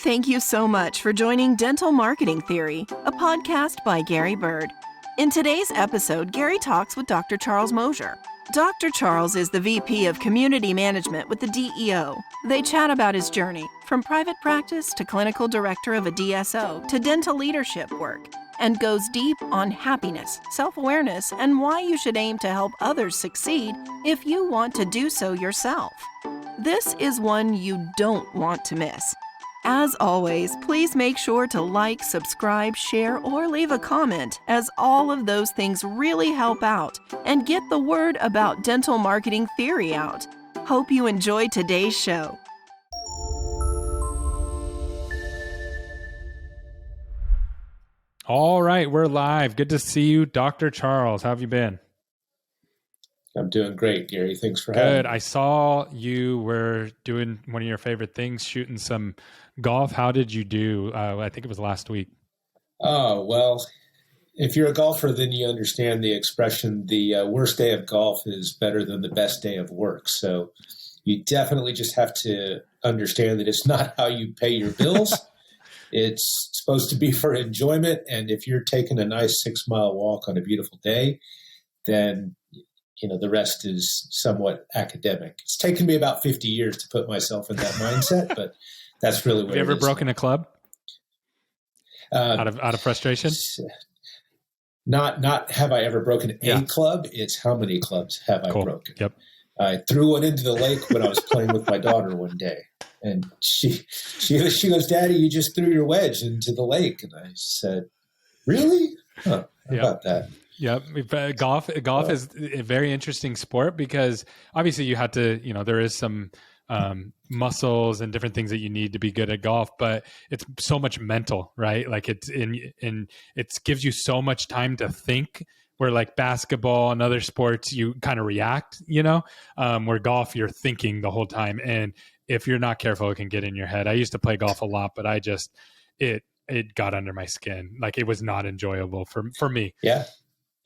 Thank you so much for joining Dental Marketing Theory, a podcast by Gary Bird. In today's episode, Gary talks with Dr. Charles Moser. Dr. Charles is the VP of Community Management with the DEO. They chat about his journey, from private practice to clinical director of a DSO to dental leadership work, and goes deep on happiness, self-awareness, and why you should aim to help others succeed if you want to do so yourself. This is one you don't want to miss. As always, please make sure to like, subscribe, share, or leave a comment, as all of those things really help out and get the word about dental marketing theory out. Hope you enjoyed today's show. All right, we're live. Good to see you, Dr. Charles. How have you been? I'm doing great, Gary. Thanks for having me. Good. I saw you were doing one of your favorite things, shooting some golf. How did you do? I think it was last week. Oh, well, if you're a golfer, then you understand the expression, the worst day of golf is better than the best day of work. So you definitely just have to understand that it's not how you pay your bills. It's supposed to be for enjoyment. And if you're taking a nice 6-mile walk on a beautiful day, then the rest is somewhat academic. It's taken me about 50 years to put myself in that mindset, but that's really what it is. Have you ever broken a club out of frustration? Not have I ever broken a club. It's how many clubs have I broken? Yep. I threw one into the lake when I was playing with my daughter one day, and she goes, "Daddy, you just threw your wedge into the lake." And I said, "Really? Huh, how about that?" Yep. Golf is a very interesting sport because obviously you had to, there is some muscles and different things that you need to be good at golf, but it's so much mental, right? Like it gives you so much time to think, where like basketball and other sports, you kind of react, where golf, you're thinking the whole time. And if you're not careful, it can get in your head. I used to play golf a lot, but it got under my skin. Like it was not enjoyable for me.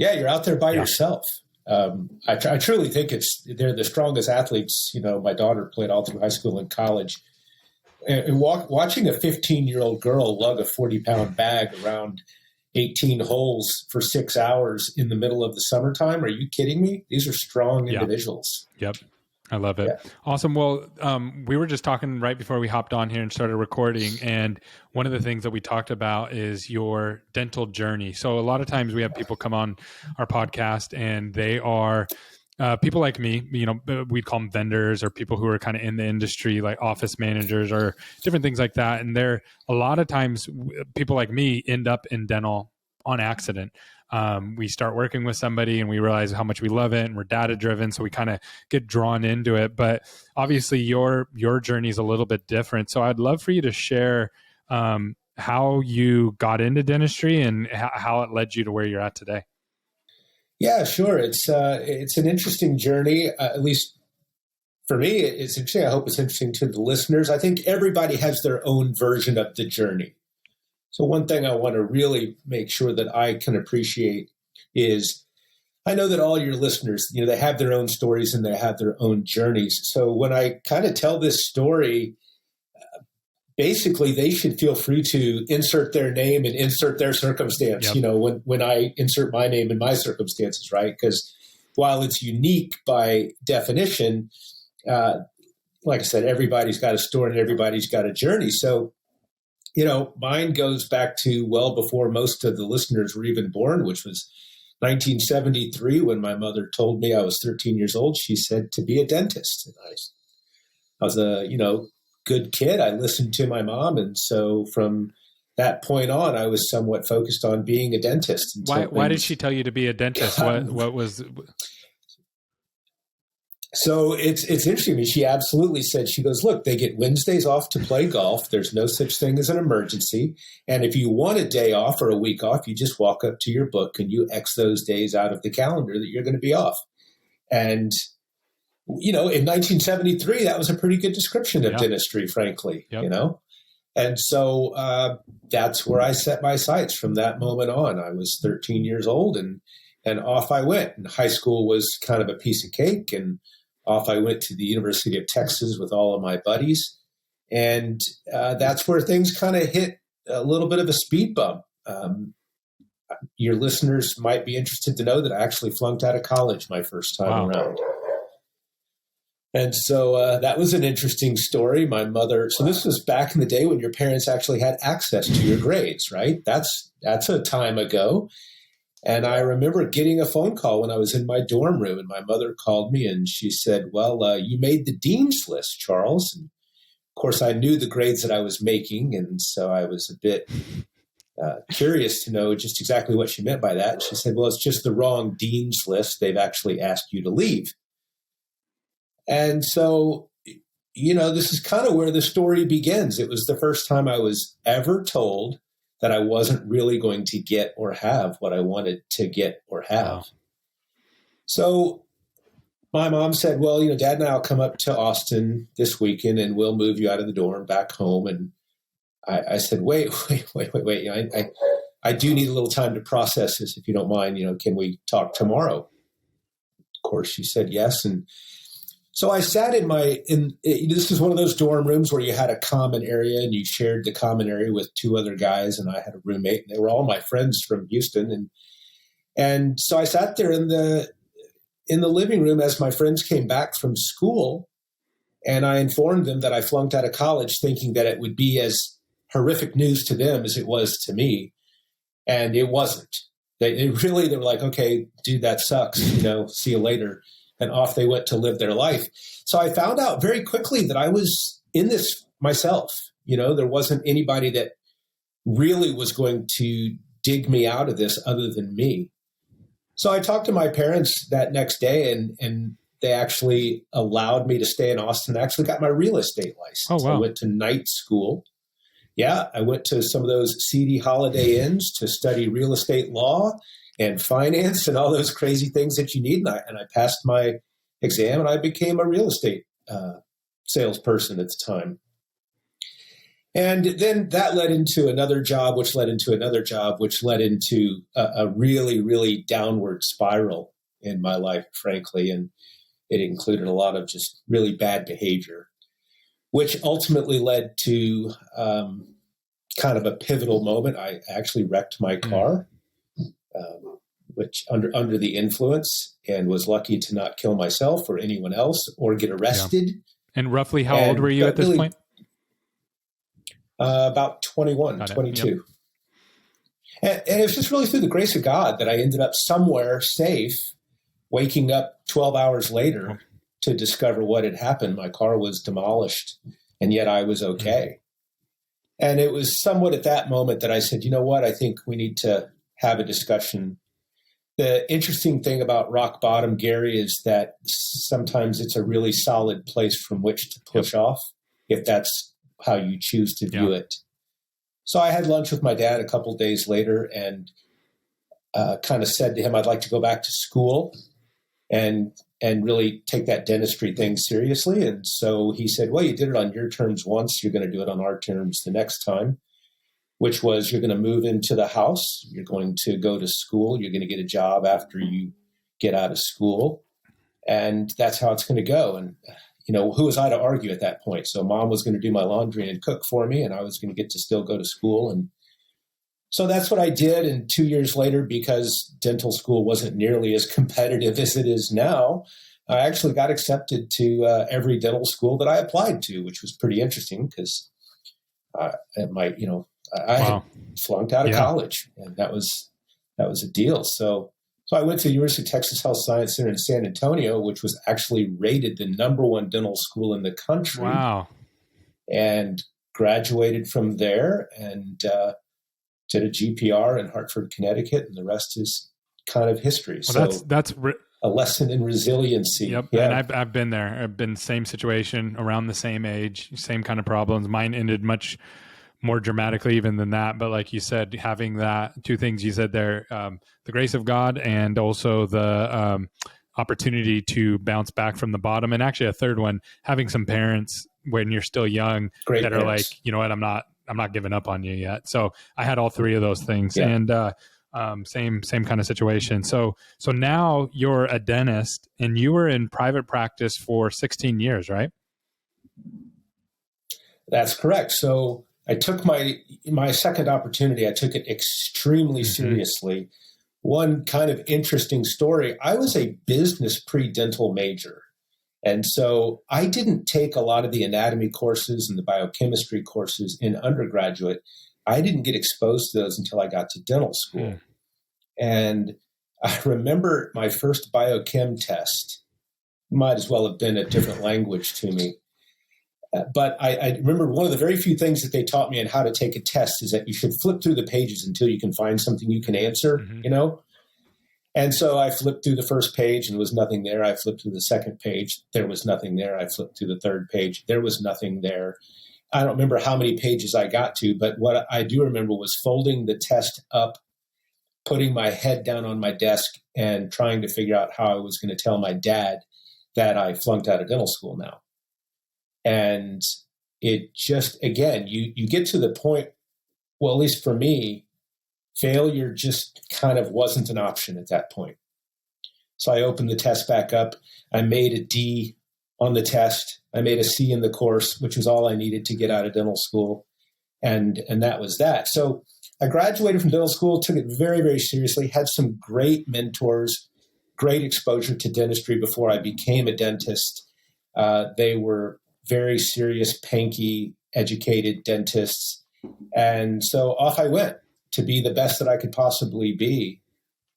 Yeah, you're out there by yourself. I truly think they're the strongest athletes. My daughter played all through high school and college. And watching a 15-year-old girl lug a 40-pound bag around 18 holes for 6 hours in the middle of the summertime, are you kidding me? These are strong individuals. Yep. I love it. Yeah. Awesome. Well, we were just talking right before we hopped on here and started recording. And one of the things that we talked about is your dental journey. So a lot of times we have people come on our podcast and they are people like me, we'd call them vendors or people who are kind of in the industry, like office managers or different things like that. And they're a lot of times people like me end up in dental on accident. We start working with somebody and we realize how much we love it and we're data driven. So we kind of get drawn into it, but obviously your journey is a little bit different. So I'd love for you to share, how you got into dentistry and how it led you to where you're at today. Yeah, sure. It's an interesting journey, at least for me. It's interesting. I hope it's interesting to the listeners. I think everybody has their own version of the journey. So one thing I want to really make sure that I can appreciate is I know that all your listeners, they have their own stories and they have their own journeys. So when I kind of tell this story, basically they should feel free to insert their name and insert their circumstance, when I insert my name and my circumstances, right? Because while it's unique by definition, like I said, everybody's got a story and everybody's got a journey. So mine goes back to well before most of the listeners were even born, which was 1973 when my mother told me I was 13 years old. She said to be a dentist. And I was a, good kid. I listened to my mom. And so from that point on, I was somewhat focused on being a dentist. Why did she tell you to be a dentist? What was... So it's interesting to me. She absolutely said, she goes, look, they get Wednesdays off to play golf. There's no such thing as an emergency. And if you want a day off or a week off, you just walk up to your book and you X those days out of the calendar that you're going to be off. And, in 1973, that was a pretty good description of dentistry, frankly, And so that's where I set my sights from that moment on. I was 13 years old and off I went. And high school was kind of a piece of cake. And off I went to the University of Texas with all of my buddies. And that's where things kind of hit a little bit of a speed bump. Your listeners might be interested to know that I actually flunked out of college my first time around. And so that was an interesting story. My mother, so this was back in the day when your parents actually had access to your grades, right? That's a time ago. And I remember getting a phone call when I was in my dorm room, and my mother called me and she said, well, you made the dean's list, Charles. And of course, I knew the grades that I was making. And so I was a bit curious to know just exactly what she meant by that. And she said, well, it's just the wrong dean's list. They've actually asked you to leave. And so, this is kind of where the story begins. It was the first time I was ever told that I wasn't really going to get or have what I wanted to get or have. Wow. So my mom said, well, Dad and I will come up to Austin this weekend and we'll move you out of the dorm back home. And I said, wait. I do need a little time to process this, if you don't mind. Can we talk tomorrow? Of course, she said yes. And so I sat this is one of those dorm rooms where you had a common area and you shared the common area with two other guys, and I had a roommate, and they were all my friends from Houston. And so I sat there in the living room as my friends came back from school, and I informed them that I flunked out of college, thinking that it would be as horrific news to them as it was to me. And it wasn't. They were like, okay, dude, that sucks, see you later. And off they went to live their life. So I found out very quickly that I was in this myself. There wasn't anybody that really was going to dig me out of this other than me. So I talked to my parents that next day, and they actually allowed me to stay in Austin. I actually got my real estate license. Oh, wow. I went to night school. Yeah, I went to some of those seedy Holiday Inns to study real estate law and finance and all those crazy things that you need. And I passed my exam, and I became a real estate salesperson at the time. And then that led into another job, which led into another job, which led into a really, really downward spiral in my life, frankly. And it included a lot of just really bad behavior, which ultimately led to kind of a pivotal moment. I actually wrecked my car. Which under the influence, and was lucky to not kill myself or anyone else or get arrested. Yeah. And roughly how old were you at this point? About 21, 22. Yep. And it was just really through the grace of God that I ended up somewhere safe, waking up 12 hours later to discover what had happened. My car was demolished, and yet I was okay. And it was somewhat at that moment that I said, you know what, I think we need to have a discussion. The interesting thing about rock bottom, Gary, is that sometimes it's a really solid place from which to push off, if that's how you choose to view it. So I had lunch with my dad a couple of days later and kind of said to him, I'd like to go back to school and really take that dentistry thing seriously. And so he said, well, you did it on your terms once, you're going to do it on our terms the next time. Which was, you're going to move into the house, you're going to go to school, you're going to get a job after you get out of school, and that's how it's going to go. And, who was I to argue at that point? So mom was going to do my laundry and cook for me, and I was going to get to still go to school. And so that's what I did. And 2 years later, because dental school wasn't nearly as competitive as it is now, I actually got accepted to every dental school that I applied to, which was pretty interesting because I had flunked out of college, and that was a deal. So I went to the University of Texas Health Science Center in San Antonio, which was actually rated the #1 dental school in the country. Wow. And graduated from there and did a GPR in Hartford, Connecticut, and the rest is kind of history. Well, so that's a lesson in resiliency. Yep. Yeah. And I've been there. I've been same situation, around the same age, same kind of problems. Mine ended much more dramatically even than that. But like you said, having that two things you said there, the grace of God and also the opportunity to bounce back from the bottom. And actually a third one, having some parents when you're still young that are like, you know what, I'm not giving up on you yet. So I had all three of those things. Yeah. And same kind of situation. So now you're a dentist and you were in private practice for 16 years, right? That's correct. So I took my second opportunity. I took it extremely seriously. One kind of interesting story. I was a business pre-dental major. And so I didn't take a lot of the anatomy courses and the biochemistry courses in undergraduate. I didn't get exposed to those until I got to dental school. And I remember my first biochem test. Might as well have been a different language to me. But I remember one of the very few things that they taught me on how to take a test is that you should flip through the pages until you can find something you can answer, you know? And so I flipped through the first page and there was nothing there. I flipped through the second page. There was nothing there. I flipped through the third page. There was nothing there. I don't remember how many pages I got to, but what I do remember was folding the test up, putting my head down on my desk and trying to figure out how I was going to tell my dad that I flunked out of dental school now. And it just, again, you get to the point, well, at least for me, failure just kind of wasn't an option at that point. So I opened the test back up. I made a D on the test. I made a C in the course, which was all I needed to get out of dental school. And that was that. So I graduated from dental school, took it very, very seriously, had some great mentors, great exposure to dentistry before I became a dentist. They were very serious, panky, educated dentists. And so off I went to be the best that I could possibly be.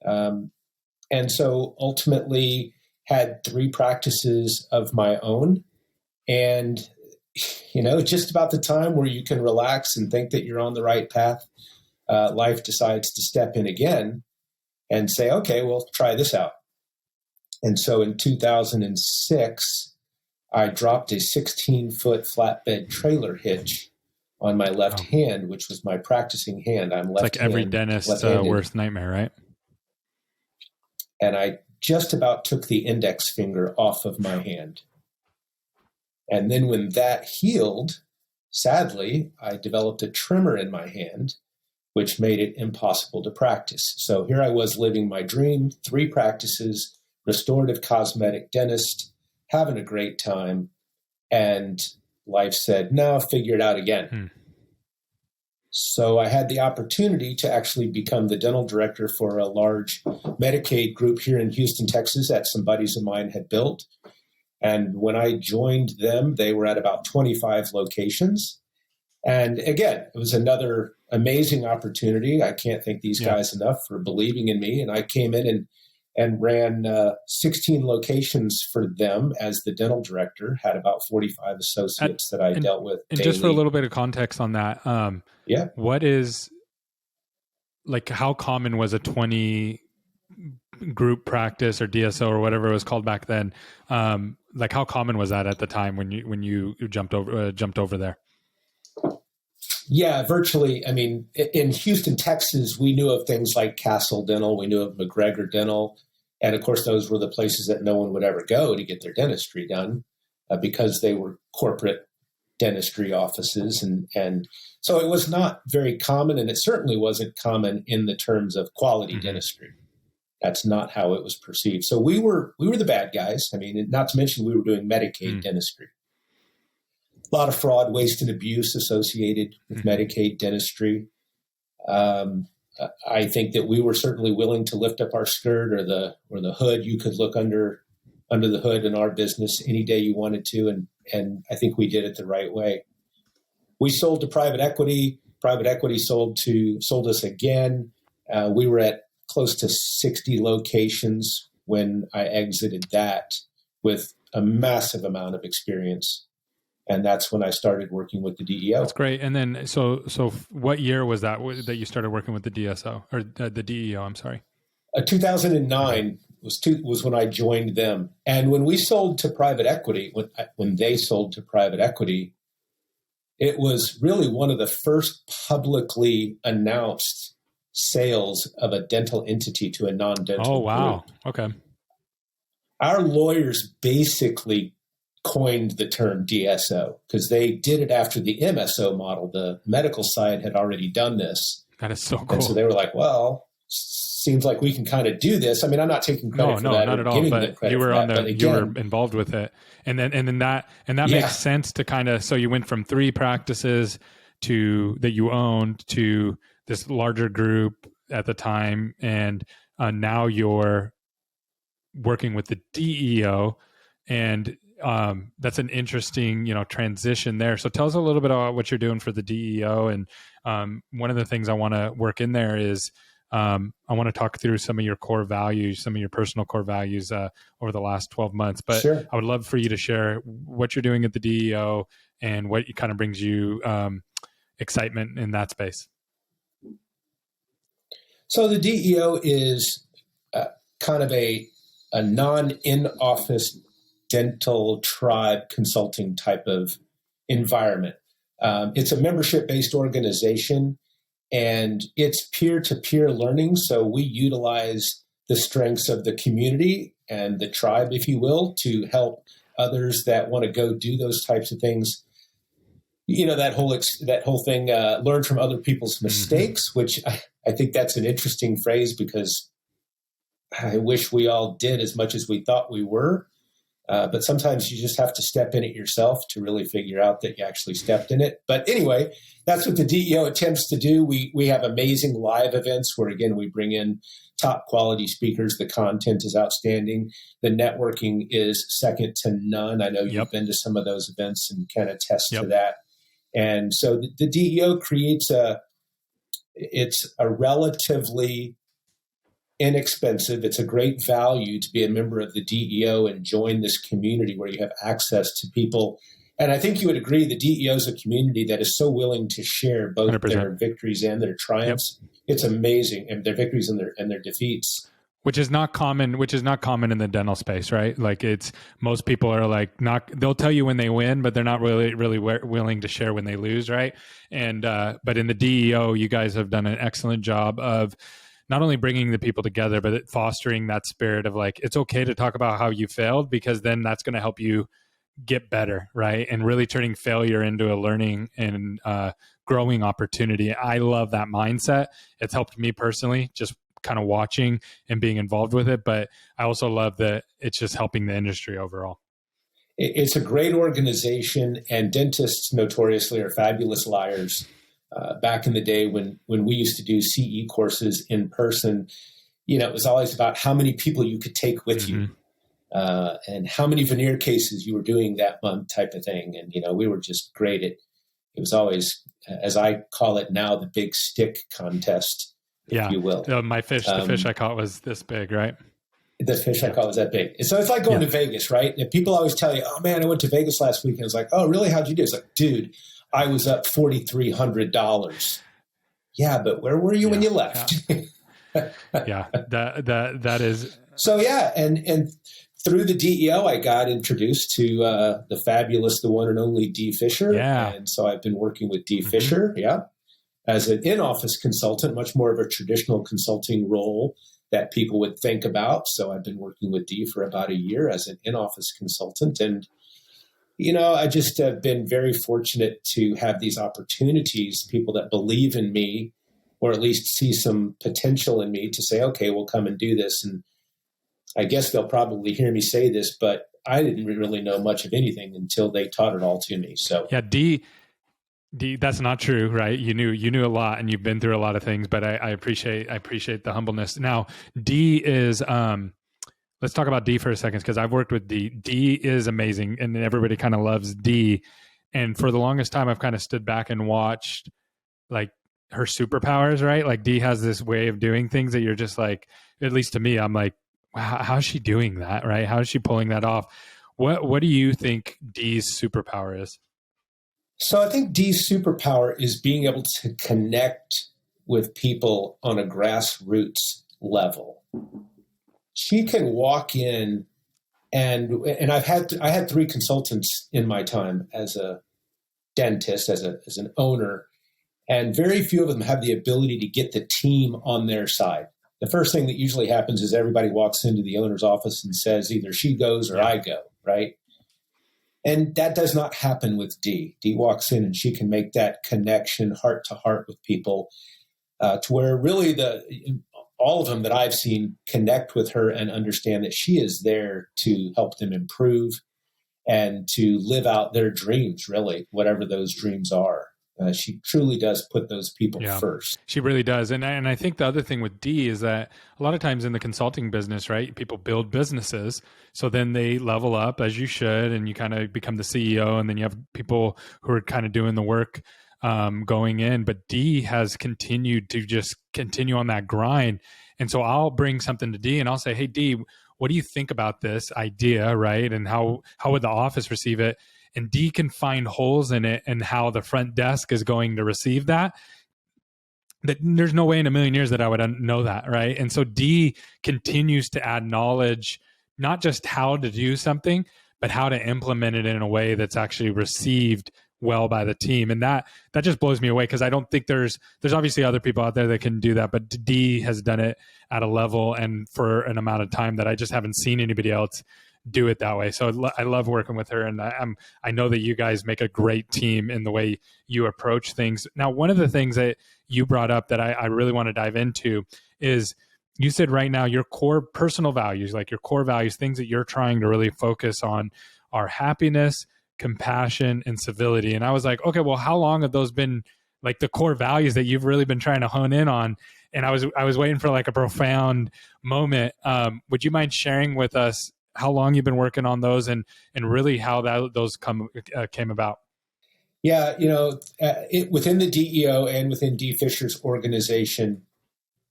And so ultimately had 3 practices of my own. And, you know, just about the time where you can relax and think that you're on the right path, life decides to step in again and say, okay, well, try this out. And so in 2006, I dropped a 16-foot flatbed trailer hitch on my left hand, which was my practicing hand. I'm left-handed. It's like every dentist's worst nightmare, right? And I just about took the index finger off of my hand. And then when that healed, sadly, I developed a tremor in my hand, which made it impossible to practice. So here I was living my dream, 3 practices, restorative cosmetic dentist, having a great time. And life said, no, figure it out again. So I had the opportunity to actually become the dental director for a large Medicaid group here in Houston, Texas, that some buddies of mine had built. And when I joined them, they were at about 25 locations. And again, it was another amazing opportunity. I can't thank these guys enough for believing in me. And I came in and ran 16 locations for them as the dental director, had about 45 associates that I dealt with daily. And just for a little bit of context on that, what is, like, how common was a 20 group practice or DSO or whatever it was called back then? Like, how common was that at the time when you jumped over there? Yeah, virtually. I mean, in Houston, Texas, we knew of things like Castle Dental. We knew of McGregor Dental. And of course, those were the places that no one would ever go to get their dentistry done because they were corporate dentistry offices. And so it was not very common, and it certainly wasn't common in the terms of quality dentistry. That's not how it was perceived. So we were the bad guys. I mean, not to mention we were doing Medicaid dentistry. A lot of fraud, waste, and abuse associated with Medicaid dentistry. I think that we were certainly willing to lift up our skirt or the hood. You could look under the hood in our business any day you wanted to, and I think we did it the right way. We sold to private equity. Private equity sold us again. We were at close to 60 locations when I exited that with a massive amount of experience. And that's when I started working with the DEO. That's great. And then, so what year was that you started working with the DSO or the DEO? I'm sorry. 2009 was when I joined them. And when we sold to private equity, when they sold to private equity, it was really one of the first publicly announced sales of a dental entity to a non-dental Oh, wow. group. Okay. Our lawyers basically coined the term DSO because they did it after the MSO model. The medical side had already done this. That is so cool. And so they were like, well, seems like we can kind of do this. I mean, I'm not taking credit for that. Not at all. But you were you were involved with it, and then that makes sense to kind of. So you went from 3 practices that you owned to this larger group at the time, and now you're working with the DEO, and that's an interesting, transition there. So tell us a little bit about what you're doing for the DEO. And one of the things I want to work in there is I want to talk through some of your core values, some of your personal core values over the last 12 months. But sure. I would love for you to share what you're doing at the DEO and what kind of brings you excitement in that space. So the DEO is kind of a non-in-office dental tribe consulting type of environment. It's a membership-based organization, and it's peer-to-peer learning. So we utilize the strengths of the community and the tribe, if you will, to help others that want to go do those types of things. That whole thing, learn from other people's mistakes, which I think that's an interesting phrase, because I wish we all did as much as we thought we were. But sometimes you just have to step in it yourself to really figure out that you actually stepped in it. But anyway, that's what the DEO attempts to do. We have amazing live events where, again, we bring in top quality speakers. The content is outstanding. The networking is second to none. I know you've been to some of those events and can attest to that. And so the DEO creates it's a relatively inexpensive. It's a great value to be a member of the DEO and join this community where you have access to people. And I think you would agree the DEO is a community that is so willing to share both 100%. Their victories and their triumphs. It's amazing, and their victories and their defeats. Which is not common in the dental space, right? Like most people are they'll tell you when they win, but they're not really willing to share when they lose, right? And but in the DEO, you guys have done an excellent job of not only bringing the people together, but fostering that spirit of it's okay to talk about how you failed, because then that's going to help you get better, right? And really turning failure into a learning and growing opportunity. I love that mindset. It's helped me personally, just kind of watching and being involved with it. But I also love that it's just helping the industry overall. It's a great organization, and dentists notoriously are fabulous liars. Back in the day when we used to do CE courses in person, it was always about how many people you could take with you and how many veneer cases you were doing that month type of thing. And, we were just great at, it was always, as I call it now, the big stick contest, if you will. The fish I caught was this big, right? The fish I caught was that big. So it's like going to Vegas, right? And people always tell you, oh man, I went to Vegas last weekend. It's like, oh really? How'd you do? It's like, dude, I was up $4,300. Yeah, but where were you when you left? That is. So and through the DEO, I got introduced to the fabulous, the one and only Dee Fisher. Yeah. And so I've been working with Dee Fisher, as an in-office consultant, much more of a traditional consulting role that people would think about. So I've been working with Dee for about a year as an in-office consultant. And I just have been very fortunate to have these opportunities, people that believe in me, or at least see some potential in me to say, okay, we'll come and do this. And I guess they'll probably hear me say this, but I didn't really know much of anything until they taught it all to me. So Dee, that's not true, right? You knew a lot, and you've been through a lot of things, but I appreciate the humbleness. Now, Dee is, let's talk about Dee for a second, because I've worked with Dee. Dee is amazing, and everybody kind of loves Dee. And for the longest time, I've kind of stood back and watched her superpowers, right? Like Dee has this way of doing things that you're just like, at least to me, I'm like, wow, how's she doing that, right? How is she pulling that off? What do you think Dee's superpower is? So I think Dee's superpower is being able to connect with people on a grassroots level. She can walk in and I had 3 consultants in my time as a dentist, as an owner, and very few of them have the ability to get the team on their side. The first thing that usually happens is everybody walks into the owner's office and says either she goes or I go, right? And that does not happen with Dee. Dee walks in and she can make that connection heart to heart with people to where really all of them that I've seen connect with her and understand that she is there to help them improve and to live out their dreams, really, whatever those dreams are. She truly does put those people first. She really does. And I think the other thing with Dee is that a lot of times in the consulting business, right, people build businesses. So then they level up, as you should, and you kind of become the CEO. And then you have people who are kind of doing the work going in. But Dee has continued to just continue on that grind. And so I'll bring something to Dee and I'll say, hey, Dee, what do you think about this idea, right? And how would the office receive it? And Dee can find holes in it and how the front desk is going to receive that. That there's no way in a million years that I would know that, right? And so Dee continues to add knowledge, not just how to do something, but how to implement it in a way that's actually received well by the team. And that just blows me away, because I don't think there's obviously other people out there that can do that, but Dee has done it at a level and for an amount of time that I just haven't seen anybody else do it that way. So I love working with her, and I know that you guys make a great team in the way you approach things. Now, one of the things that you brought up that I really want to dive into is you said right now your core personal values, like your core values, things that you're trying to really focus on are happiness, compassion, and civility. And I was like, okay, well, how long have those been like the core values that you've really been trying to hone in on? And I was waiting for like a profound moment. Would you mind sharing with us how long you've been working on those and really how those came about? Yeah, within the DEO and within Dee Fisher's organization,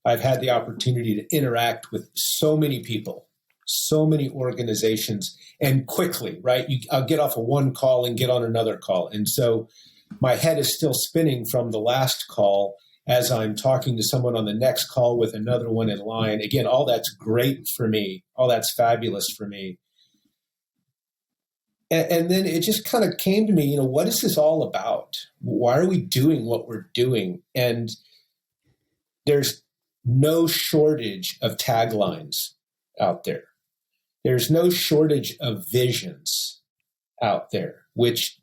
I've had the opportunity to interact with so many people, so many organizations, and quickly, right? I'll get off of one call and get on another call. And so my head is still spinning from the last call as I'm talking to someone on the next call with another one in line. Again, all that's great for me. All that's fabulous for me. And then it just kind of came to me, what is this all about? Why are we doing what we're doing? And there's no shortage of taglines out there. There's no shortage of visions out there, which,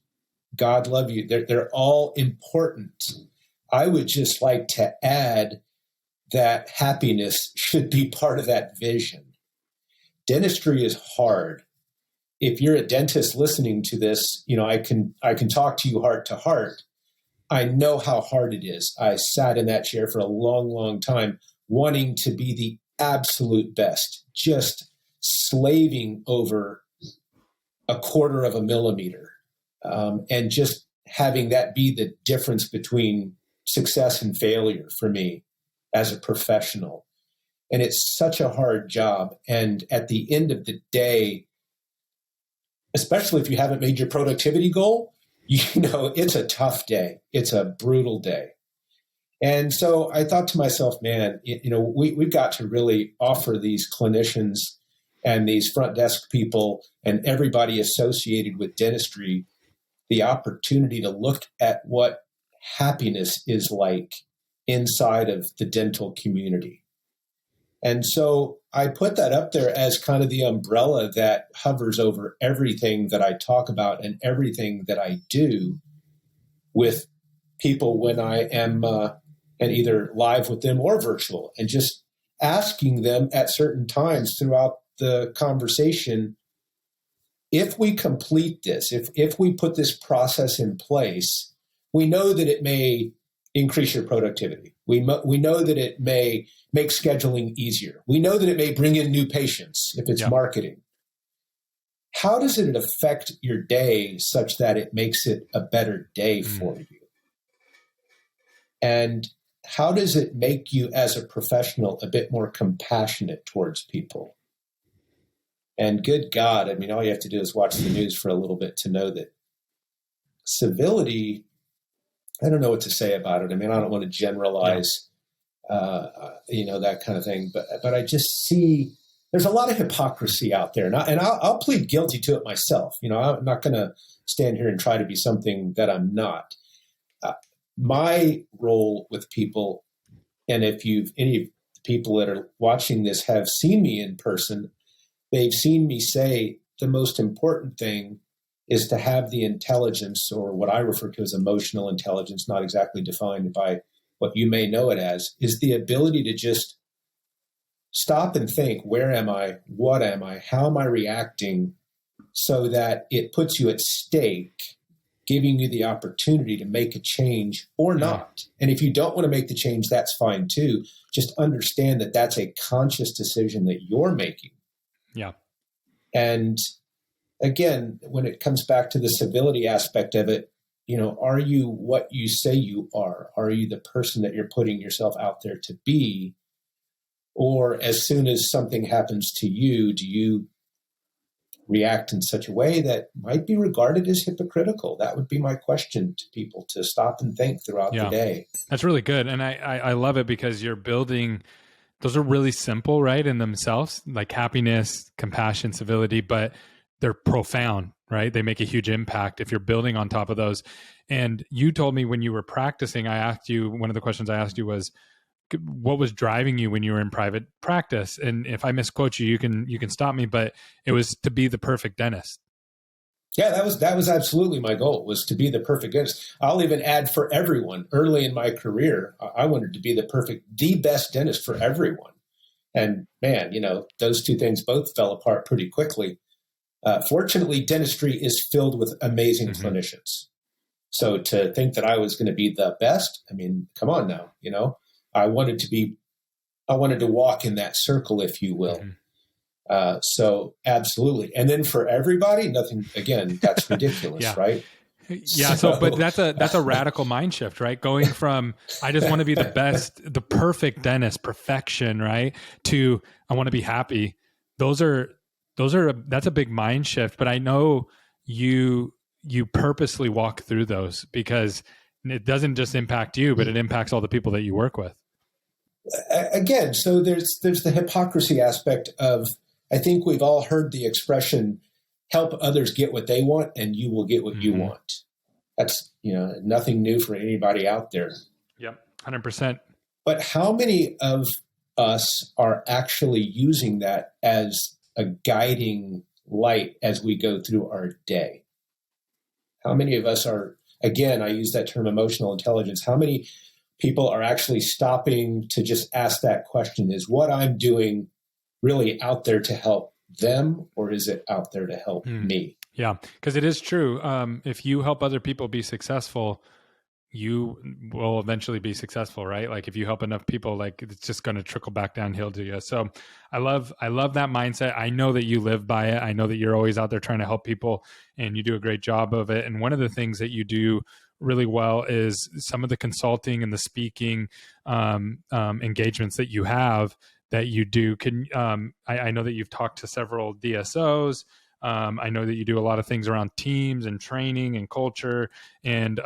God love you, they're all important. I would just like to add that happiness should be part of that vision. Dentistry is hard. If you're a dentist listening to this, I can talk to you heart to heart. I know how hard it is. I sat in that chair for a long, long time, wanting to be the absolute best, just slaving over a quarter of a millimeter, and just having that be the difference between success and failure for me as a professional. And it's such a hard job. And at the end of the day, especially if you haven't made your productivity goal, it's a tough day. It's a brutal day. And so I thought to myself, man, we've got to really offer these clinicians and these front desk people and everybody associated with dentistry the opportunity to look at what happiness is like inside of the dental community. And so I put that up there as kind of the umbrella that hovers over everything that I talk about and everything that I do with people when I am and either live with them or virtual, and just asking them at certain times throughout the conversation, if we complete this, if we put this process in place, we know that it may increase your productivity. We know that it may make scheduling easier. We know that it may bring in new patients if it's marketing. How does it affect your day such that it makes it a better day for you? And how does it make you as a professional a bit more compassionate towards people? And good God, all you have to do is watch the news for a little bit to know that civility, I don't know what to say about it. I don't want to generalize, that kind of thing. But I just see there's a lot of hypocrisy out there. And I'll plead guilty to it myself. I'm not going to stand here and try to be something that I'm not. My role with people, and if any of the people that are watching this have seen me in person, they've seen me say the most important thing is to have the intelligence, or what I refer to as emotional intelligence, not exactly defined by what you may know it as, is the ability to just stop and think, where am I? What am I? How am I reacting? So that it puts you at stake, giving you the opportunity to make a change or not. And if you don't want to make the change, that's fine too. Just understand that that's a conscious decision that you're making. Yeah. And again, when it comes back to the civility aspect of it, are you what you say you are? Are you the person that you're putting yourself out there to be? Or as soon as something happens to you, do you react in such a way that might be regarded as hypocritical? That would be my question to people, to stop and think throughout the day. That's really good. And I love it because you're building, those are really simple, right, in themselves, like happiness, compassion, civility, but they're profound, right? They make a huge impact if you're building on top of those. And you told me when you were practicing, one of the questions I asked you was, what was driving you when you were in private practice? And if I misquote you, you can stop me, but it was to be the perfect dentist. Yeah, that was absolutely my goal, was to be the perfect dentist. I'll even add, for everyone. Early in my career, I wanted to be the best dentist for everyone. And man, those two things both fell apart pretty quickly. Fortunately, dentistry is filled with amazing clinicians. So to think that I was going to be the best, I mean, come on now, I wanted to walk in that circle, if you will. So absolutely. And then for everybody, nothing, again, that's ridiculous, right? Yeah. But that's a radical mind shift, right? Going from, I just want to be the best, the perfect dentist, perfection, right? To, I want to be happy. That's a big mind shift, but I know you purposely walk through those because it doesn't just impact you, but it impacts all the people that you work with. Again, so there's the hypocrisy aspect of, I think we've all heard the expression, help others get what they want and you will get what you want. That's, nothing new for anybody out there. Yep. 100%. But how many of us are actually using that as a guiding light as we go through our day? How many of us are, again, I use that term emotional intelligence. How many people are actually stopping to just ask that question? Is what I'm doing really out there to help them, or is it out there to help me? Yeah, because it is true. If you help other people be successful, you will eventually be successful, right? Like if you help enough people, like it's just going to trickle back downhill to you. So I love that mindset. I know that you live by it. I know that you're always out there trying to help people and you do a great job of it. And one of the things that you do really well is some of the consulting and the speaking engagements that you have that you do. I know that you've talked to several DSOs. I know that you do a lot of things around teams and training and culture, and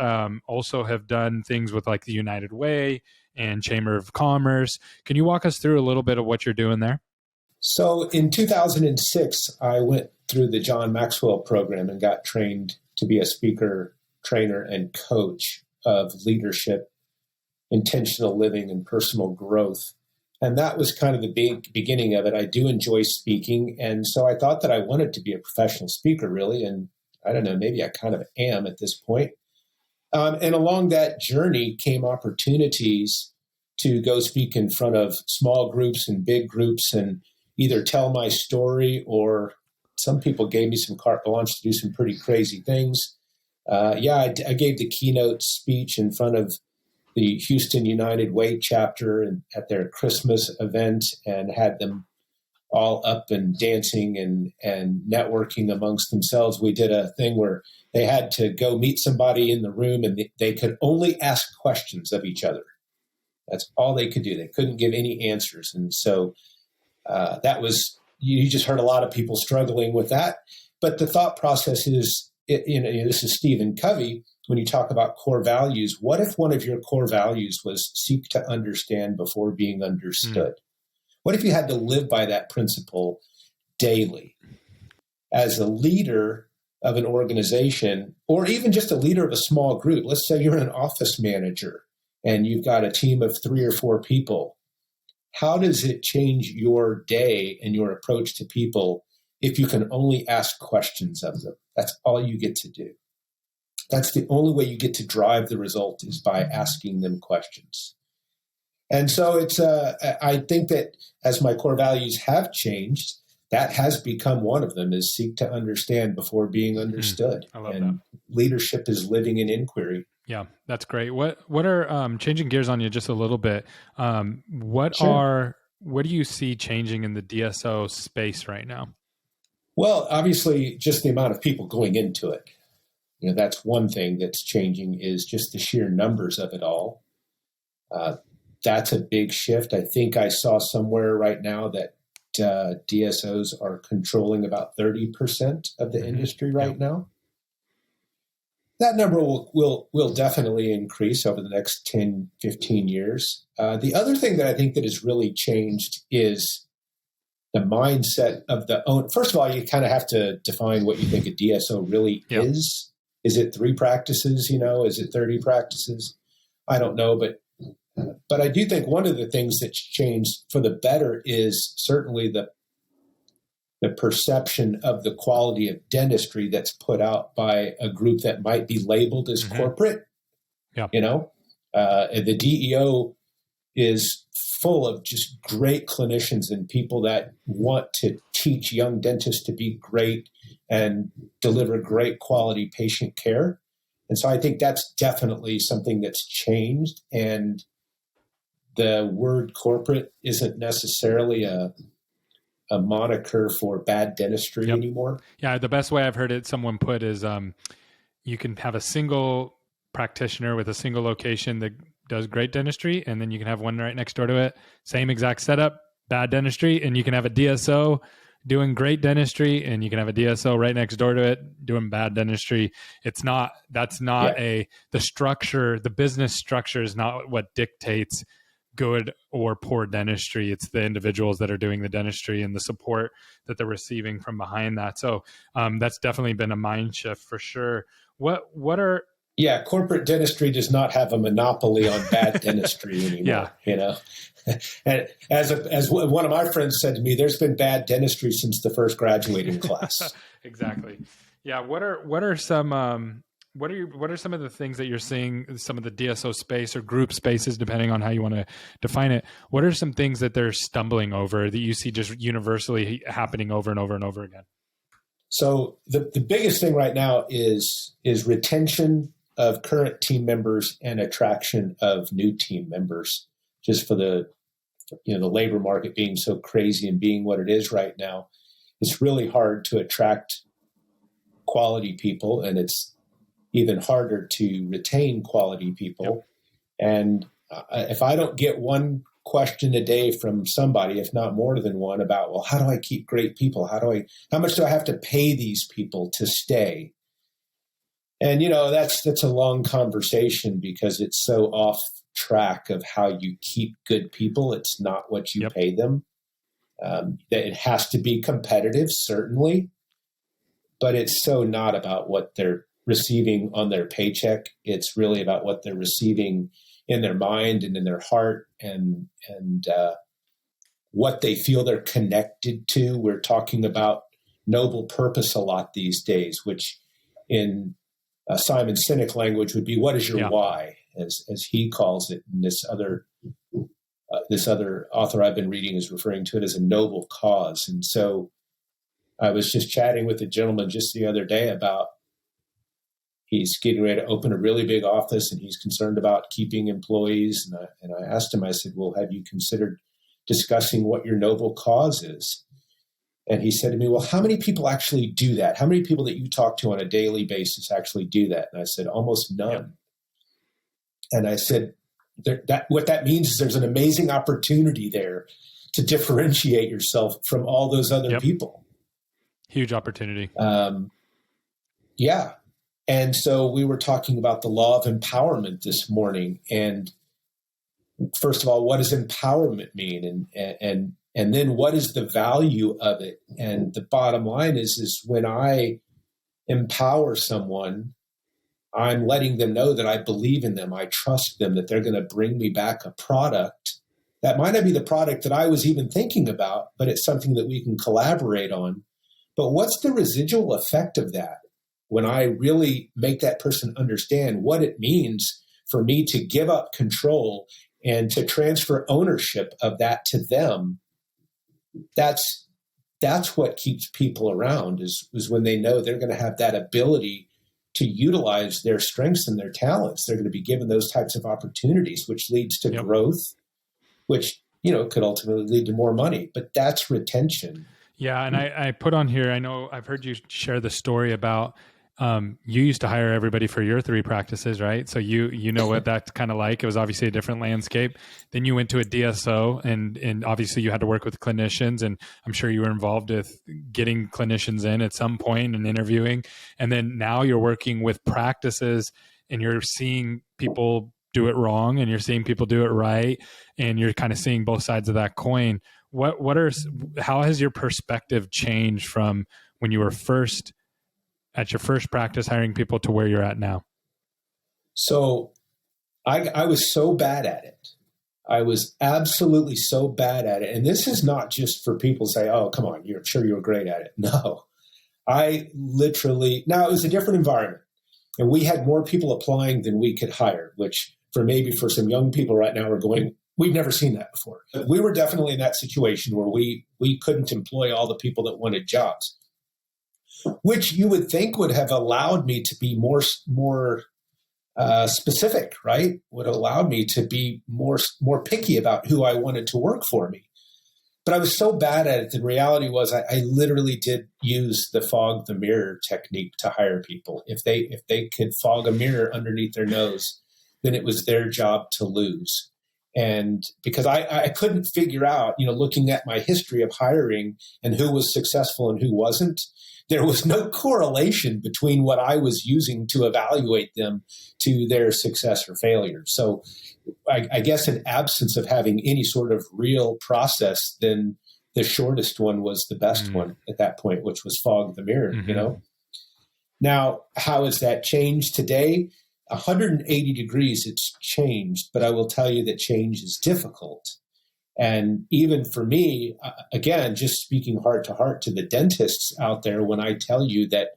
also have done things with like the United Way and Chamber of Commerce. Can you walk us through a little bit of what you're doing there? So in 2006, I went through the John Maxwell program and got trained to be a speaker, trainer, and coach of leadership, intentional living, and personal growth. And that was kind of the big beginning of it. I do enjoy speaking. And so I thought that I wanted to be a professional speaker, really. And I don't know, maybe I kind of am at this point. And along that journey came opportunities to go speak in front of small groups and big groups and either tell my story, or some people gave me some carte blanche to do some pretty crazy things. I gave the keynote speech in front of the Houston United Way chapter and at their Christmas event, and had them all up and dancing and networking amongst themselves. We did a thing where they had to go meet somebody in the room and they could only ask questions of each other. That's all they could do. They couldn't give any answers. And so that was, you just heard a lot of people struggling with that. But the thought process is, this is Stephen Covey. When you talk about core values, what if one of your core values was seek to understand before being understood? What if you had to live by that principle daily? As a leader of an organization, or even just a leader of a small group, let's say you're an office manager and you've got a team of 3 or 4 people. How does it change your day and your approach to people if you can only ask questions of them? That's all you get to do. That's the only way you get to drive the result, is by asking them questions. And so I think that as my core values have changed, that has become one of them, is seek to understand before being understood. I love and that. Leadership is living in inquiry. Yeah, that's great. What are changing gears on you just a little bit? What do you see changing in the DSO space right now? Well, obviously, just the amount of people going into it. That's one thing that's changing, is just the sheer numbers of it all. That's a big shift. I think I saw somewhere right now that DSOs are controlling about 30% of the industry right now. That number will definitely increase over the next 10, 15 years. The other thing that I think that has really changed is the mindset of the owner. First of all, you kind of have to define what you think a DSO really is. Is it 3 practices? Is it 30 practices? I don't know, but I do think one of the things that's changed for the better is certainly the perception of the quality of dentistry that's put out by a group that might be labeled as corporate. Yeah. The DEO is full of just great clinicians and people that want to teach young dentists to be great and deliver great quality patient care. And so I think that's definitely something that's changed. And the word corporate isn't necessarily a moniker for bad dentistry anymore. Yeah, the best way I've heard it someone put is you can have a single practitioner with a single location that does great dentistry, and then you can have one right next door to it, same exact setup, bad dentistry, and you can have a DSO doing great dentistry, and you can have a DSO right next door to it doing bad dentistry. That's not the structure, the business structure is not what dictates good or poor dentistry. It's the individuals that are doing the dentistry and the support that they're receiving from behind that. So that's definitely been a mind shift for sure. Corporate dentistry does not have a monopoly on bad dentistry anymore. And as one of my friends said to me, there's been bad dentistry since the first graduating class. Exactly. Yeah. What are some of the things that you're seeing, some of the DSO space or group spaces, depending on how you want to define it? What are some things that they're stumbling over that you see just universally happening over and over and over again? So the biggest thing right now is retention of current team members and attraction of new team members, just for the labor market being so crazy and being what it is right now. It's really hard to attract quality people, and it's even harder to retain quality people. Yep. And if I don't get one question a day from somebody, if not more than one, about, well, how do I keep great people? How much do I have to pay these people to stay? And, that's a long conversation, because it's so off track of how you keep good people. It's not what you pay them. That it has to be competitive, certainly, but it's so not about what they're receiving on their paycheck. It's really about what they're receiving in their mind and in their heart, and what they feel they're connected to. We're talking about noble purpose a lot these days, which in Simon Sinek language would be, what is your why, as he calls it. And this other author I've been reading is referring to it as a noble cause. And so I was just chatting with a gentleman just the other day about, he's getting ready to open a really big office, and he's concerned about keeping employees. And I asked him, I said, well, have you considered discussing what your noble cause is? And he said to me, well, how many people actually do that? How many people that you talk to on a daily basis actually do that? And I said, almost none. Yep. And I said, what that means is there's an amazing opportunity there to differentiate yourself from all those other people. Huge opportunity. And so we were talking about the law of empowerment this morning. And first of all, what does empowerment mean? And then what is the value of it? And the bottom line is when I empower someone, I'm letting them know that I believe in them. I trust them, that they're going to bring me back a product that might not be the product that I was even thinking about, but it's something that we can collaborate on. But what's the residual effect of that when I really make that person understand what it means for me to give up control and to transfer ownership of that to them, that's what keeps people around is when they know they're going to have that ability to utilize their strengths and their talents. They're going to be given those types of opportunities, which leads to growth, which, could ultimately lead to more money. But that's retention. Yeah. And I put on here, I know I've heard you share the story about you used to hire everybody for your 3 practices, right? So you know what that's kind of like. It was obviously a different landscape. Then you went to a DSO and obviously you had to work with clinicians, and I'm sure you were involved with getting clinicians in at some point and interviewing. And then now you're working with practices and you're seeing people do it wrong and you're seeing people do it right. And you're kind of seeing both sides of that coin. How has your perspective changed from when you were at your first practice hiring people to where you're at now? So I was so bad at it. I was absolutely so bad at it. And this is not just for people to say, oh, come on, I'm sure you were great at it. No, now it was a different environment. And we had more people applying than we could hire, which for some young people right now are going, we've never seen that before. But we were definitely in that situation where we couldn't employ all the people that wanted jobs, which you would think would have allowed me to be more specific, right? Would have allowed me to be more picky about who I wanted to work for me. But I was so bad at it. The reality was I literally did use the fog the mirror technique to hire people. If they could fog a mirror underneath their nose, then it was their job to lose. And because I couldn't figure out, looking at my history of hiring and who was successful and who wasn't, there was no correlation between what I was using to evaluate them to their success or failure. So I guess in absence of having any sort of real process, then the shortest one was the best one at that point, which was fog the mirror, Now, how has that changed today? 180 degrees, it's changed, but I will tell you that change is difficult. And even for me, again, just speaking heart to heart to the dentists out there, when I tell you that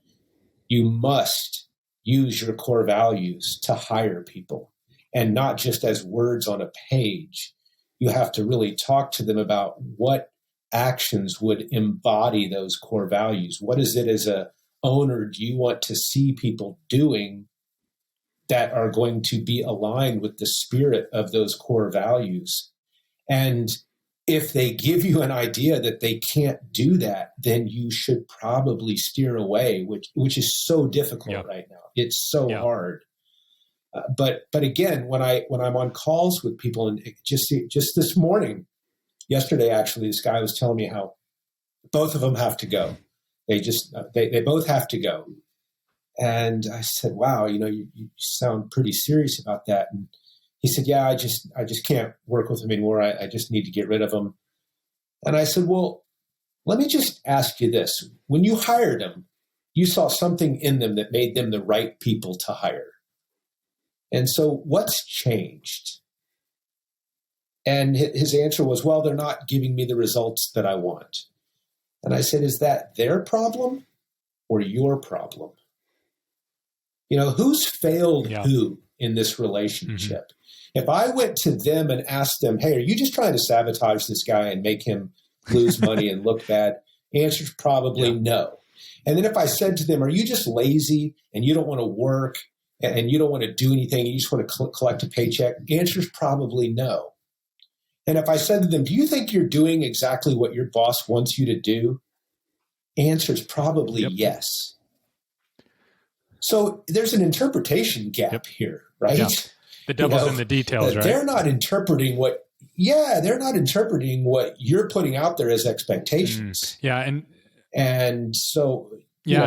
you must use your core values to hire people and not just as words on a page, you have to really talk to them about what actions would embody those core values. What is it as a owner do you want to see people doing that are going to be aligned with the spirit of those core values? And if they give you an idea that they can't do that, then you should probably steer away, which is so difficult right now. It's so hard. But again, when I'm on calls with people, and just this morning, yesterday actually, this guy was telling me how both of them have to go. They both have to go. And I said, wow, you sound pretty serious about that. And he said, yeah, I just can't work with him anymore. I just need to get rid of him. And I said, well, let me just ask you this. When you hired them, you saw something in them that made them the right people to hire. And so what's changed? And his answer was, well, they're not giving me the results that I want. And I said, is that their problem or your problem? Who's failed who in this relationship? If I went to them and asked them, hey, are you just trying to sabotage this guy and make him lose money and look bad? Answer's probably no. And then if I said to them, are you just lazy and you don't want to work and you don't want to do anything, you just want to collect a paycheck? Answer's probably no. And if I said to them, do you think you're doing exactly what your boss wants you to do? Answer's probably yes. So there's an interpretation gap here, right? Yeah. The devil's in the details, right? They're not interpreting what you're putting out there as expectations. And so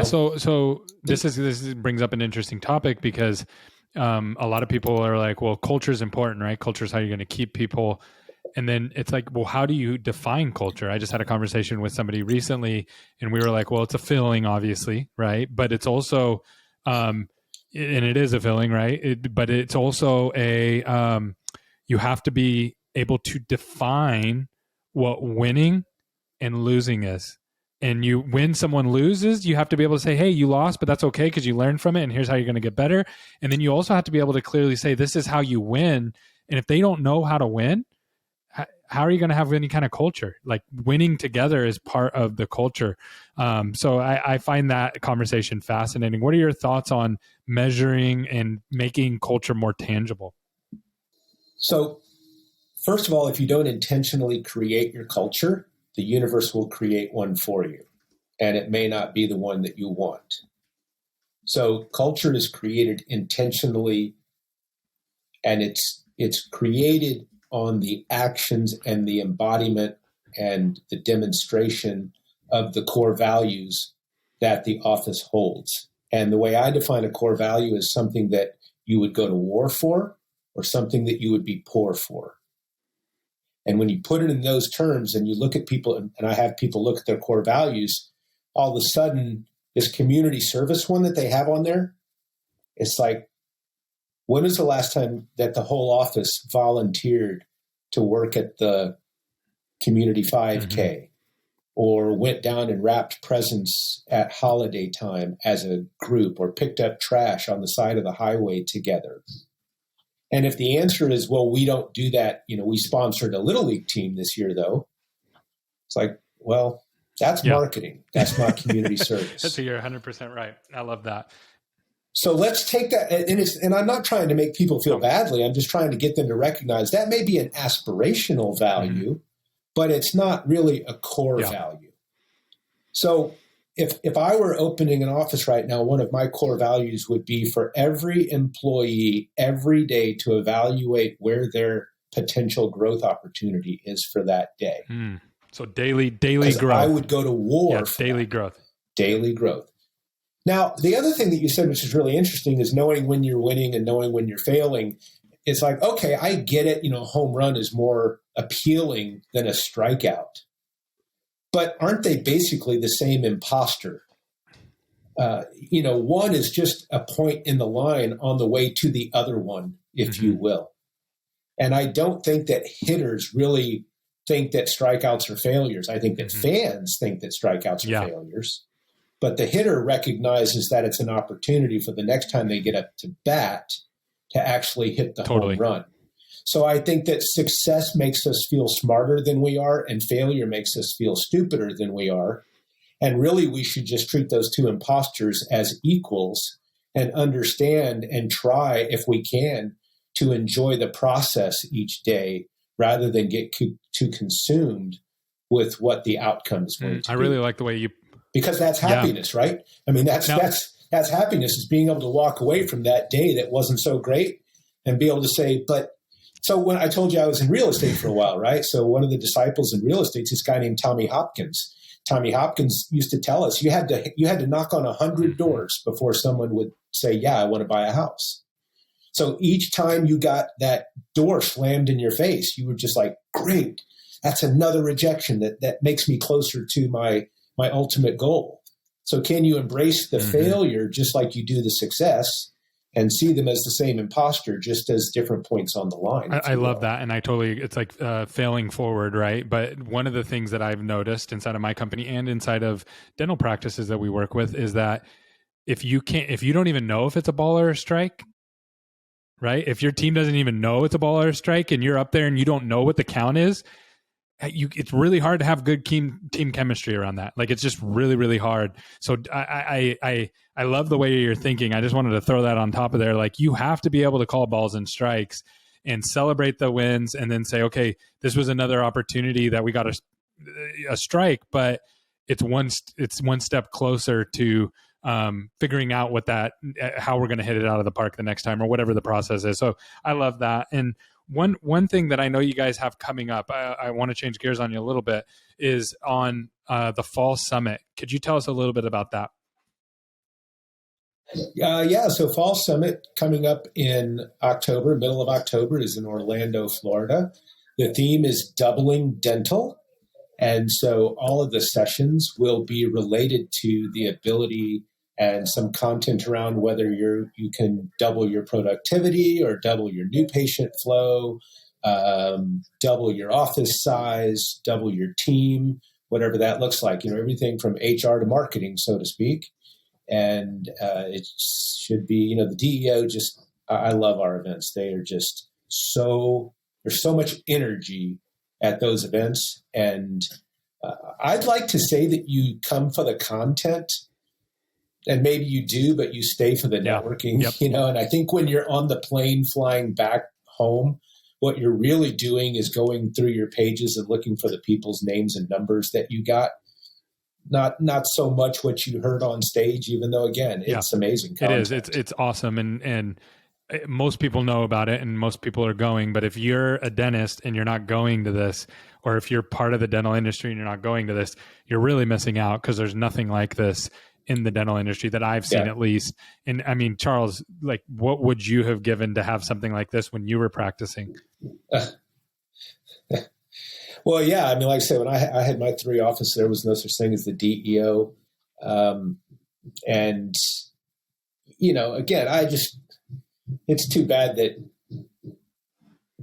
so this brings up an interesting topic because a lot of people are like, well, culture is important, right? Culture is how you're going to keep people. And then it's like, well, how do you define culture? I just had a conversation with somebody recently and we were like, well, it's a feeling, obviously, right? But it's also and it is a feeling, right? But it's also you have to be able to define what winning and losing is. And when someone loses, you have to be able to say, hey, you lost, but that's okay because you learned from it. And here's how you're going to get better. And then you also have to be able to clearly say, this is how you win. And if they don't know how to win, how are you going to have any kind of culture? Like winning together is part of the culture. So I find that conversation fascinating. What are your thoughts on measuring and making culture more tangible? So first of all, if you don't intentionally create your culture, the universe will create one for you, and it may not be the one that you want. So culture is created intentionally, and it's created on the actions and the embodiment and the demonstration of the core values that the office holds. And the way I define a core value is something that you would go to war for or something that you would be poor for. And when you put it in those terms and you look at people, and I have people look at their core values, all of a sudden, this community service one that they have on there, it's like, when was the last time that the whole office volunteered to work at the community 5K or went down and wrapped presents at holiday time as a group or picked up trash on the side of the highway together? And if the answer is, well, we don't do that, we sponsored a Little League team this year, though. It's like, well, that's marketing. That's not community service. You're 100% right. I love that. So let's take that. And I'm not trying to make people feel badly. I'm just trying to get them to recognize that may be an aspirational value, but it's not really a core value. So if I were opening an office right now, one of my core values would be for every employee every day to evaluate where their potential growth opportunity is for that day. So daily growth. I would go to war for daily that. growth. Daily growth. Now, the other thing that you said, which is really interesting, is knowing when you're winning and knowing when you're failing. It's like, okay, I get it. Home run is more appealing than a strikeout. But aren't they basically the same imposter? One is just a point in the line on the way to the other one, if you will. And I don't think that hitters really think that strikeouts are failures. I think that fans think that strikeouts are failures. But the hitter recognizes that it's an opportunity for the next time they get up to bat to actually hit the home run. So I think that success makes us feel smarter than we are, and failure makes us feel stupider than we are. And really, we should just treat those two imposters as equals and understand and try, if we can, to enjoy the process each day rather than get too consumed with what the outcome is going to be. I really like the way you... Because that's happiness, right? I mean, that's happiness, is being able to walk away from that day that wasn't so great and be able to say, but... So when I told you I was in real estate for a while, right? So one of the disciples in real estate is this guy named Tommy Hopkins. Tommy Hopkins used to tell us you had to knock on 100 doors before someone would say, yeah, I want to buy a house. So each time you got that door slammed in your face, you were just like, great, that's another rejection that makes me closer to my ultimate goal. So can you embrace the failure just like you do the success, and see them as the same imposter, just as different points on the line? I love that. And it's like failing forward, right? But one of the things that I've noticed inside of my company and inside of dental practices that we work with is that if you don't even know if it's a ball or a strike, right? If your team doesn't even know it's a ball or a strike and you're up there and you don't know what the count is, it's really hard to have good team chemistry around that. Like, it's just really, really hard. So I love the way you're thinking. I just wanted to throw that on top of there. Like, you have to be able to call balls and strikes and celebrate the wins, and then say, okay, this was another opportunity that we got a strike, but it's one step closer to figuring out how we're going to hit it out of the park the next time, or whatever the process is. So I love that. And one thing that I know you guys have coming up, I want to change gears on you a little bit, is on the Fall Summit. Could you tell us a little bit about that? So Fall Summit coming up in October, middle of October, is in Orlando, Florida. The theme is Doubling Dental. And so all of the sessions will be related to the ability and some content around whether you can double your productivity or double your new patient flow, double your office size, double your team, whatever that looks like, everything from HR to marketing, so to speak. And it should be, the DEO I love our events. They are just there's so much energy at those events. And I'd like to say that you come for the content, and maybe you do, but you stay for the networking, and I think when you're on the plane flying back home, what you're really doing is going through your pages and looking for the people's names and numbers that you got. Not so much what you heard on stage, even though, again, it's amazing content. It is. It's awesome. And most people know about it and most people are going. But if you're a dentist and you're not going to this, or if you're part of the dental industry and you're not going to this, you're really missing out, because there's nothing like this in the dental industry that I've seen, at least. And I mean, Charles, like, what would you have given to have something like this when you were practicing? Well, yeah. I mean, like I said, when I had my 3 offices, there was no such thing as the DEO. And, again, it's too bad that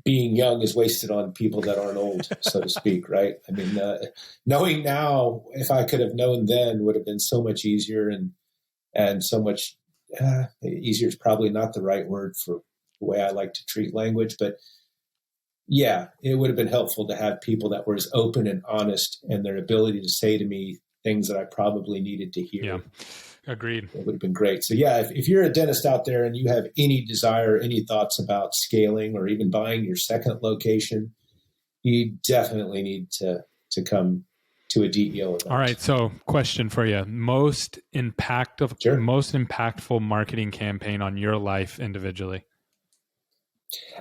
being young is wasted on people that aren't old, so to speak, right? I mean, knowing now, if I could have known then, would have been so much easier, and so much easier is probably not the right word for the way I like to treat language, but yeah, it would have been helpful to have people that were as open and honest in their ability to say to me things that I probably needed to hear. Yeah, agreed. It would have been great. So yeah, if you're a dentist out there and you have any desire, any thoughts about scaling or even buying your second location, you definitely need to come to a DEO event. All right. So question for you. Most impactful marketing campaign on your life individually?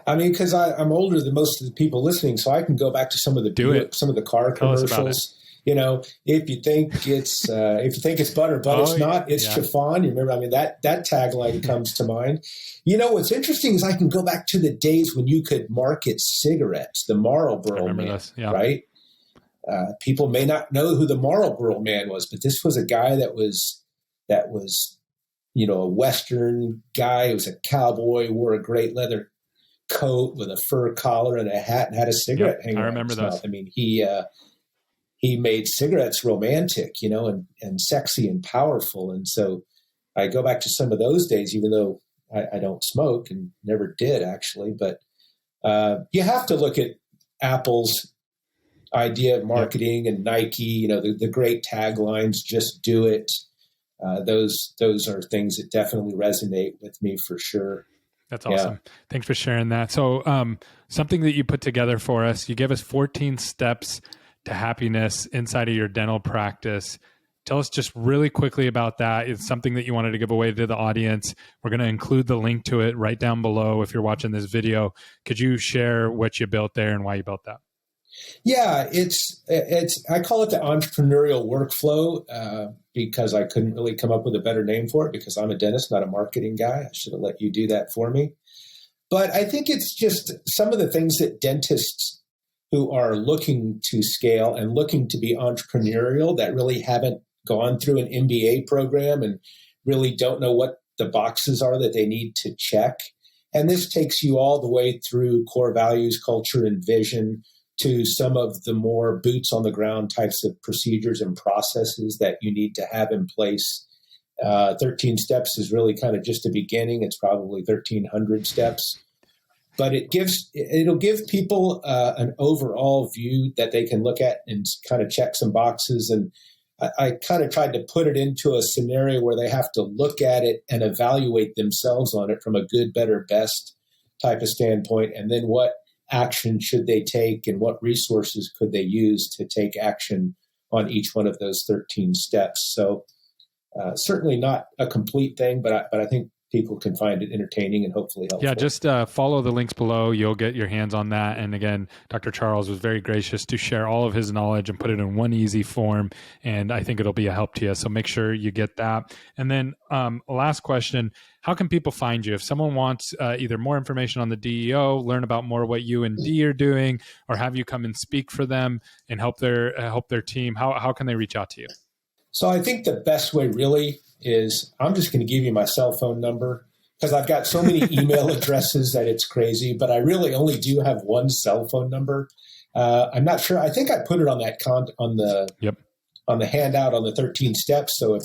I mean, because I'm older than most of the people listening, so I can go back to some of the car commercials. If you think it's butter, but it's not, it's chiffon. You remember? I mean, that tagline comes to mind. What's interesting is I can go back to the days when you could market cigarettes, the Marlboro Man, right? People may not know who the Marlboro Man was, but this was a guy that was a Western guy. He was a cowboy, wore a great leather coat with a fur collar and a hat, and had a cigarette hanging out. I remember those. I mean, he made cigarettes romantic, and sexy and powerful. And so I go back to some of those days, even though I don't smoke and never did actually. But you have to look at Apple's idea of marketing and Nike, the great taglines, just do it. Those are things that definitely resonate with me for sure. That's awesome. Yeah. Thanks for sharing that. So something that you put together for us, you gave us 14 steps to happiness inside of your dental practice. Tell us just really quickly about that. It's something that you wanted to give away to the audience. We're going to include the link to it right down below if you're watching this video. Could you share what you built there and why you built that? Yeah, it's I call it the Entrepreneurial Workflow because I couldn't really come up with a better name for it, because I'm a dentist, not a marketing guy. I should have let you do that for me. But I think it's just some of the things that dentists who are looking to scale and looking to be entrepreneurial that really haven't gone through an MBA program and really don't know what the boxes are that they need to check. And this takes you all the way through core values, culture, and vision, to some of the more boots on the ground types of procedures and processes that you need to have in place. 13 steps is really kind of just a beginning. It's probably 1,300 steps, but it'll give people an overall view that they can look at and kind of check some boxes. And I kind of tried to put it into a scenario where they have to look at it and evaluate themselves on it from a good, better, best type of standpoint. And then what action should they take and what resources could they use to take action on each one of those 13 steps. So certainly not a complete thing, but I think people can find it entertaining and hopefully helpful. Yeah, just follow the links below. You'll get your hands on that. And again, Dr. Charles was very gracious to share all of his knowledge and put it in one easy form. And I think it'll be a help to you. So make sure you get that. And then last question, how can people find you? If someone wants either more information on the DEO, learn about more what you and D are doing, or have you come and speak for them and help their team, how can they reach out to you? So I think the best way really is I'm just going to give you my cell phone number, because I've got so many email addresses that it's crazy, but I really only do have one cell phone number, I'm not sure. I think I put it on that on the handout on the 13 steps. So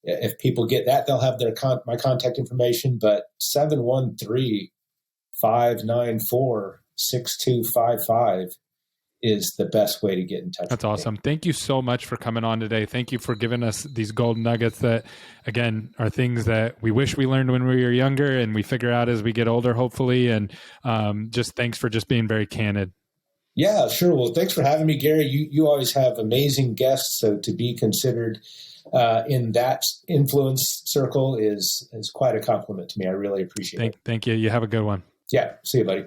if people get that, they'll have my contact information. But 713-594-6255 is the best way to get in touch. That's with awesome. me. Thank you so much for coming on today. Thank you for giving us these golden nuggets that, again, are things that we wish we learned when we were younger and we figure out as we get older, hopefully. And just thanks for just being very candid. Yeah, sure. Well, thanks for having me, Gary. You always have amazing guests. So to be considered in that influence circle is quite a compliment to me. I really appreciate it. Thank you. You have a good one. Yeah. See you, buddy.